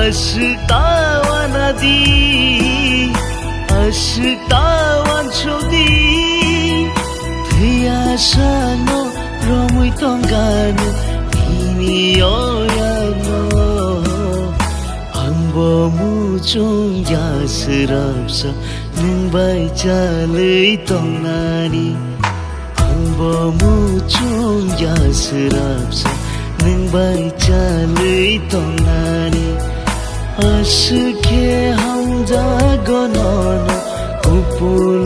Ashtawan adi, ashtawan chodi, Thia sano romui tongano, ini oyano, Angbo muchung jasrapsa, nungbai chalai tongnani, Angbo muchung jasrapsa, nungbai chalai tongnani. Ashke hamza gonono kupul